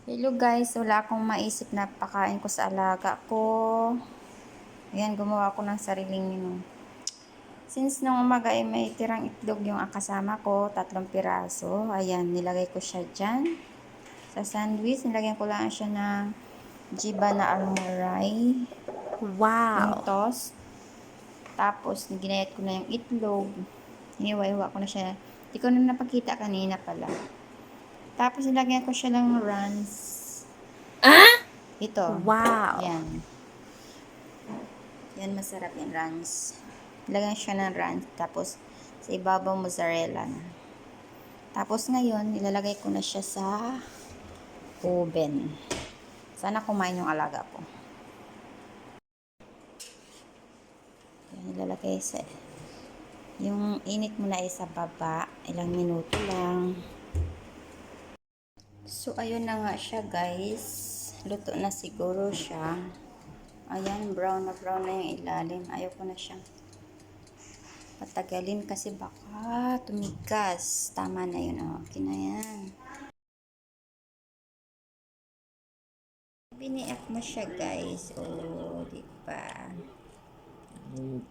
Hello guys, wala akong maisip na pakain ko sa alaga ko. Ayan, gumawa ako ng sariling menu. Since nung umaga ay may tirang itlog yung kasama ko, 3 piraso. Ayan, nilagay ko siya dyan. Sa sandwich, nilagyan ko lang siya ng jiba na almuray. Yung Wow. toast. Tapos, ginayat ko na yung itlog. Hiniwa-hiwa ko na siya. Hindi ko na napakita kanina pala. Tapos, nilagyan ko siya ng ranch. Ito. Wow. Yan. Yan, masarap yung ranch. Lagyan siya ng ranch. Tapos, sa ibabaw mozzarella na. Tapos ngayon, ilalagay ko na siya sa oven. Sana kumain yung alaga ko. Yan, ilalagay sa... Yung init mo na sa baba. Ilang minuto lang. So, ayun na nga siya, guys. Luto na siguro siya. Ayan, brown na yung ilalim. Ayoko na siyang patagalin kasi baka tumigas. Tama na yun. Okay na yan. Biniak mo siya, guys. Oh, di ba?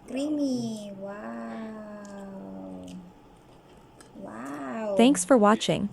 Creamy. Wow. Wow. Thanks for watching.